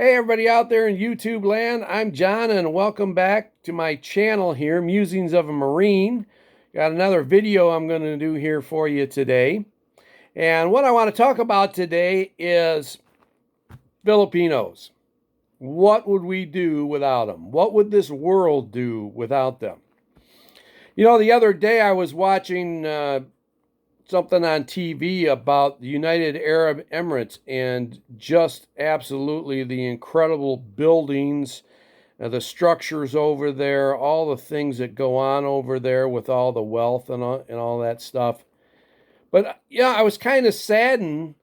Hey, everybody out there in YouTube land, I'm John, and welcome back to my channel here, Musings of a Marine. Got another video I'm going to do here for you today. And what I want to talk about today is Filipinos. What would we do without them? What would this world do without them? You know, the other day I was watching something on TV about the United Arab Emirates and just absolutely the incredible buildings, the structures over there, all the things that go on over there with all the wealth and all that stuff. But yeah, I was kind of saddened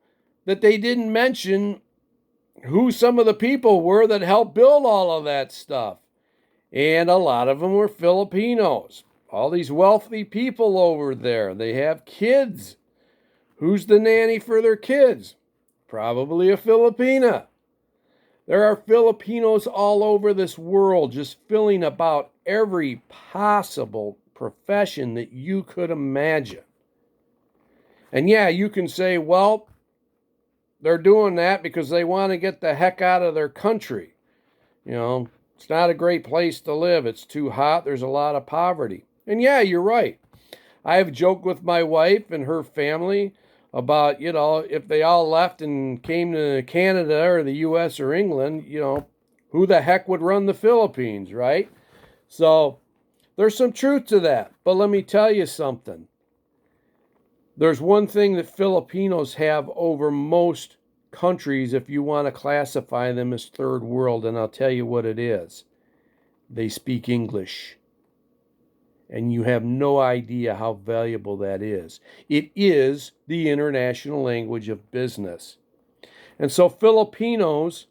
that they didn't mention who some of the people were that helped build all of that stuff. And a lot of them were Filipinos. All these wealthy people over there, they have kids. Who's the nanny for their kids? Probably a Filipina. There are Filipinos all over this world just filling about every possible profession that you could imagine. And yeah, you can say, well, they're doing that because they want to get the heck out of their country. You know, it's not a great place to live. It's too hot. There's a lot of poverty. And yeah, you're right. I have joked with my wife and her family about, you know, if they all left and came to Canada or the U.S. or England, you know, who the heck would run the Philippines, right? So there's some truth to that. But let me tell you something. There's one thing that Filipinos have over most countries if you want to classify them as third world, and I'll tell you what it is. They speak English. And you have no idea how valuable that is. It is the international language of business. And so Filipinos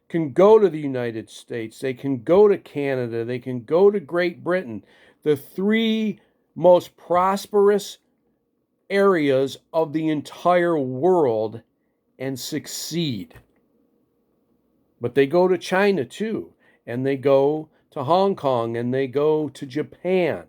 can go to the United States, they can go to Canada, they can go to Great Britain, the three most prosperous areas of the entire world, and succeed. But they go to China too, and they go to Hong Kong, and they go to Japan.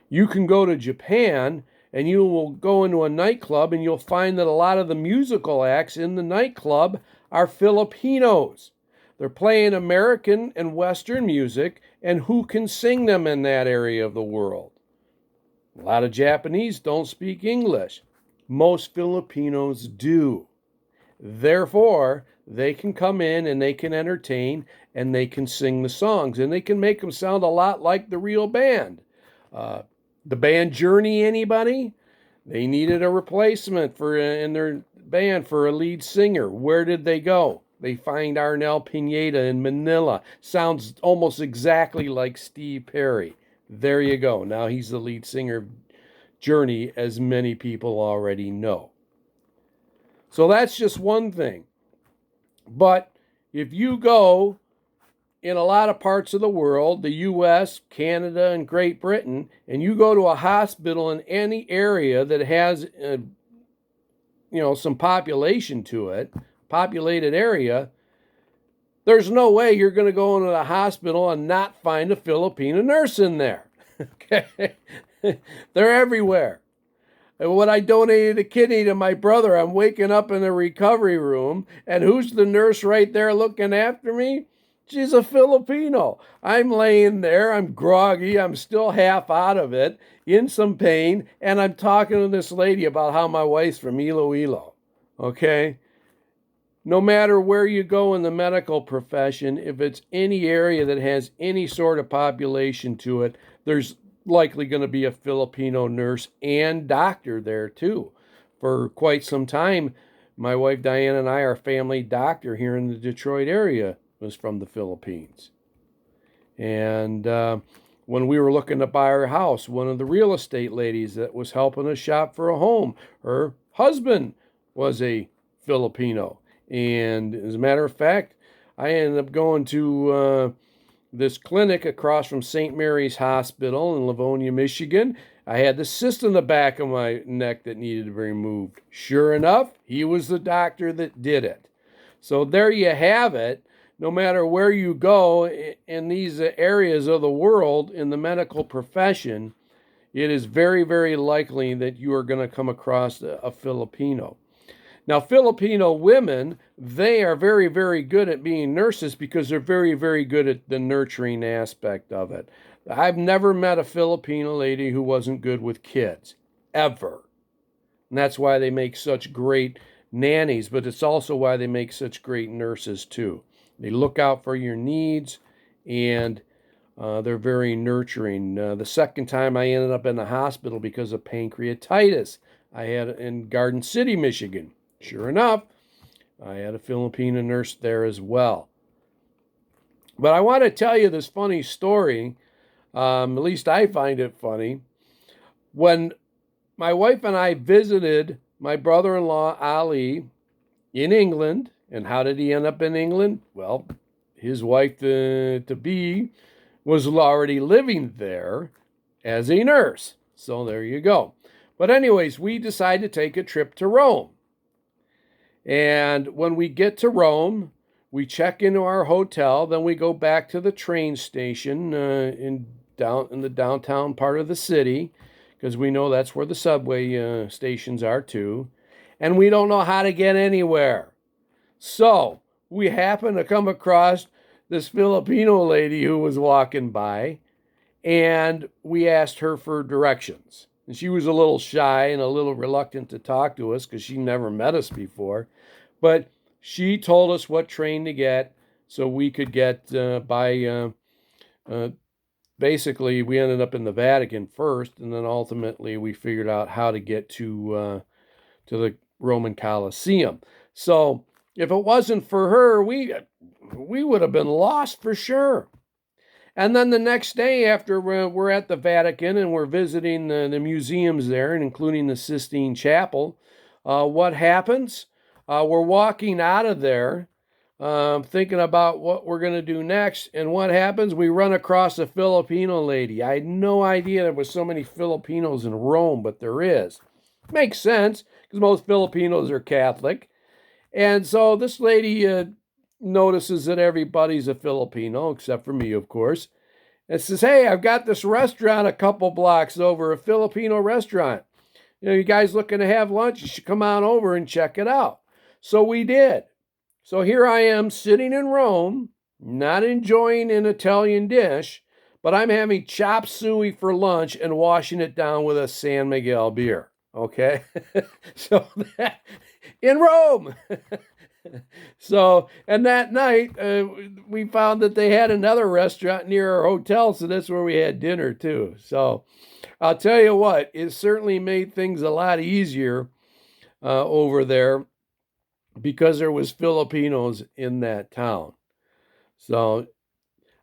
You can go to Japan and you will go into a nightclub and you'll find that a lot of the musical acts in the nightclub are Filipinos. They're playing American and Western music, and who can sing them in that area of the world? A lot of Japanese don't speak English. Most Filipinos do. Therefore, they can come in and they can entertain and they can sing the songs, and they can make them sound a lot like the real band. The band Journey, anybody? They needed a replacement in their band for a lead singer. Where did they go? They find Arnel Pineda in Manila. Sounds almost exactly like Steve Perry. There you go. Now he's the lead singer of Journey, as many people already know. So that's just one thing. But if you go in a lot of parts of the world, the U.S., Canada, and Great Britain, and you go to a hospital in any area that has, some population to it, populated area, there's no way you're going to go into the hospital and not find a Filipino nurse in there. Okay? They're everywhere. And when I donated a kidney to my brother, I'm waking up in the recovery room, and who's the nurse right there looking after me? She's a Filipino. I'm laying there, I'm groggy, I'm still half out of it, in some pain, and I'm talking to this lady about how my wife's from Iloilo, okay? No matter where you go in the medical profession, if it's any area that has any sort of population to it, there's likely going to be a Filipino nurse and doctor there too. For quite some time, my wife Diane and I, our family doctor here in the Detroit area, was from the Philippines. And when we were looking to buy our house, one of the real estate ladies that was helping us shop for a home, her husband was a Filipino. And as a matter of fact, I ended up going to this clinic across from St. Mary's Hospital in Livonia, Michigan. I had the cyst in the back of my neck that needed to be removed. Sure enough, he was the doctor that did it. So there you have it. No matter where you go in these areas of the world in the medical profession, it is very, very likely that you are going to come across a Filipino. Now, Filipino women, they are very, very good at being nurses because they're very, very good at the nurturing aspect of it. I've never met a Filipino lady who wasn't good with kids, ever. And that's why they make such great nannies, but it's also why they make such great nurses, too. They look out for your needs, and they're very nurturing. The second time I ended up in the hospital because of pancreatitis, I had in Garden City, Michigan. Sure enough, I had a Filipino nurse there as well. But I want to tell you this funny story. At least I find it funny. When my wife and I visited my brother-in-law, Ali, in England, and how did he end up in England? Well, his wife to be was already living there as a nurse. So there you go. But anyways, we decided to take a trip to Rome. And when we get to Rome, we check into our hotel, then we go back to the train station in the downtown part of the city, because we know that's where the subway stations are too. And we don't know how to get anywhere. So we happen to come across this Filipino lady who was walking by, and we asked her for directions. And she was a little shy and a little reluctant to talk to us because she never met us before. But she told us what train to get so we could get basically, we ended up in the Vatican first, and then ultimately we figured out how to get to the Roman Colosseum. So if it wasn't for her, we would have been lost for sure. And then the next day, after we're at the Vatican and we're visiting the museums there, and including the Sistine Chapel, what happens? We're walking out of there thinking about what we're going to do next. And what happens? We run across a Filipino lady. I had no idea there was so many Filipinos in Rome, but there is. Makes sense, because most Filipinos are Catholic. And so this lady notices that everybody's a Filipino, except for me, of course, and says, "Hey, I've got this restaurant a couple blocks over, a Filipino restaurant. You guys looking to have lunch? You should come on over and check it out." So we did. So here I am sitting in Rome, not enjoying an Italian dish, but I'm having chop suey for lunch and washing it down with a San Miguel beer. Okay? So that, in Rome. So, and that night, we found that they had another restaurant near our hotel, so that's where we had dinner too. So I'll tell you what, it certainly made things a lot easier over there because there was Filipinos in that town. So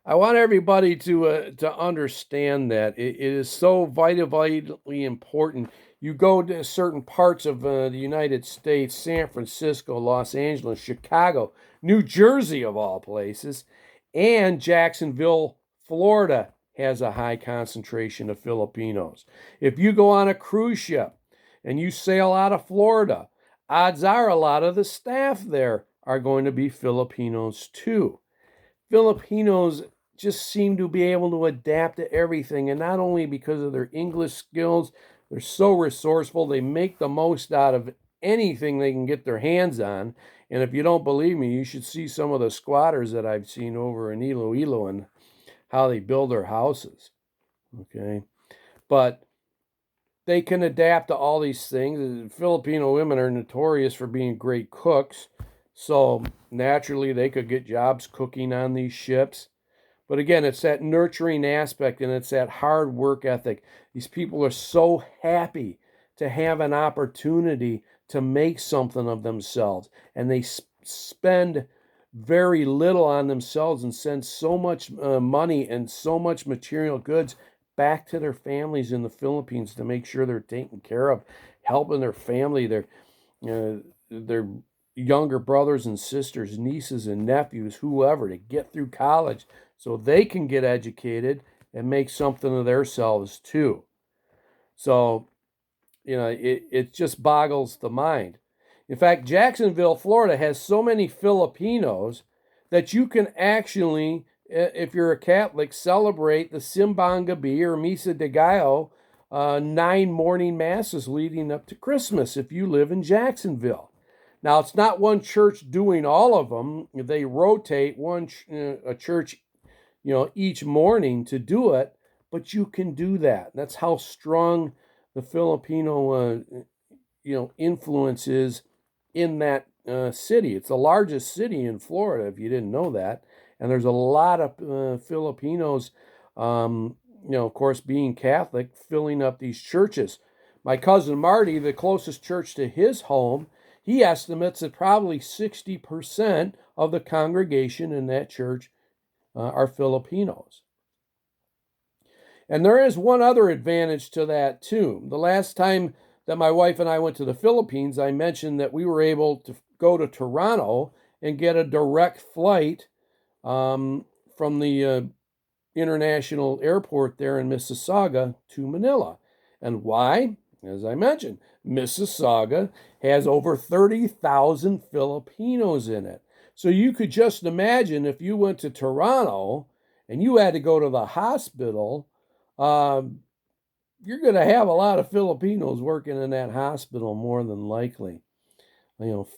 I want everybody to understand that it is so vitally important. You go to certain parts of the United States, San Francisco, Los Angeles, Chicago, New Jersey of all places, and Jacksonville, Florida has a high concentration of Filipinos. If you go on a cruise ship and you sail out of Florida, odds are a lot of the staff there are going to be Filipinos too. Filipinos just seem to be able to adapt to everything, and not only because of their English skills, they're so resourceful, they make the most out of anything they can get their hands on. And if you don't believe me, you should see some of the squatters that I've seen over in Iloilo and how they build their houses. Okay? But they can adapt to all these things. Filipino women are notorious for being great cooks, so naturally they could get jobs cooking on these ships. But again, it's that nurturing aspect, and it's that hard work ethic. These people are so happy to have an opportunity to make something of themselves, and they spend very little on themselves and send so much money and so much material goods back to their families in the Philippines to make sure they're taken care of, helping their family, their younger brothers and sisters, nieces and nephews, whoever, to get through college so they can get educated and make something of themselves too. So, it just boggles the mind. In fact, Jacksonville, Florida has so many Filipinos that you can actually, if you're a Catholic, celebrate the Simbang Gabi or Misa de Gallo, 9 morning masses leading up to Christmas if you live in Jacksonville. Now, it's not one church doing all of them. They rotate a church, each morning to do it, but you can do that. That's how strong the Filipino, influence is in that city. It's the largest city in Florida, if you didn't know that. And there's a lot of Filipinos, of course, being Catholic, filling up these churches. My cousin Marty, the closest church to his home, he estimates that probably 60% of the congregation in that church are Filipinos. And there is one other advantage to that, too. The last time that my wife and I went to the Philippines, I mentioned that we were able to go to Toronto and get a direct flight from the international airport there in Mississauga to Manila. And why? As I mentioned, Mississauga has over 30,000 Filipinos in it. So you could just imagine if you went to Toronto and you had to go to the hospital, you're going to have a lot of Filipinos working in that hospital more than likely.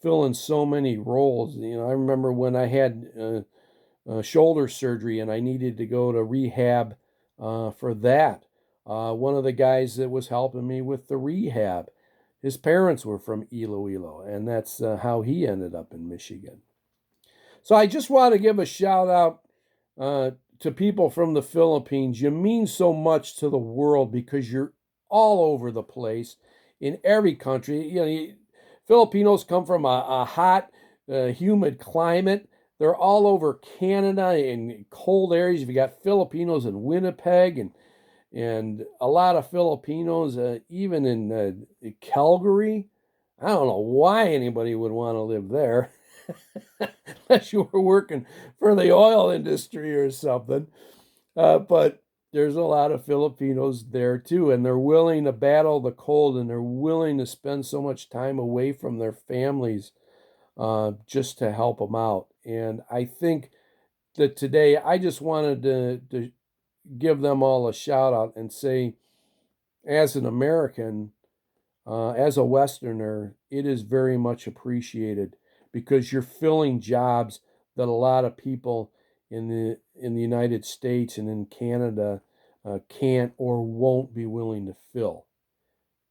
Filling so many roles. I remember when I had shoulder surgery and I needed to go to rehab for that. One of the guys that was helping me with the rehab, his parents were from Iloilo, and that's how he ended up in Michigan. So I just want to give a shout out to people from the Philippines. You mean so much to the world because you're all over the place in every country. Filipinos come from a hot, humid climate. They're all over Canada in cold areas. You've got Filipinos in Winnipeg and a lot of Filipinos even in Calgary. I don't know why anybody would want to live there unless you were working for the oil industry or something. But there's a lot of Filipinos there too, and they're willing to battle the cold, and they're willing to spend so much time away from their families just to help them out. And I think that today I just wanted to give them all a shout out and say, as an American, as a Westerner, it is very much appreciated because you're filling jobs that a lot of people in the United States and in Canada can't or won't be willing to fill.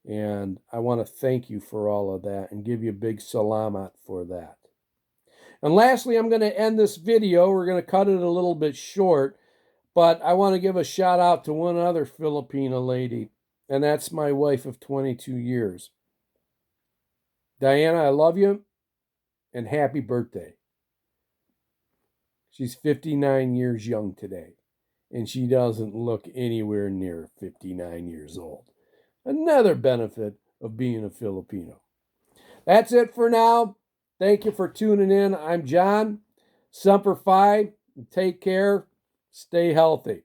And I want to thank you for all of that and give you a big salamat for that. And lastly, I'm going to end this video. We're going to cut it a little bit short, but I want to give a shout out to one other Filipina lady, and that's my wife of 22 years. Diana, I love you, and happy birthday. She's 59 years young today, and she doesn't look anywhere near 59 years old. Another benefit of being a Filipino. That's it for now. Thank you for tuning in. I'm John. Semper Fi. Take care. Stay healthy.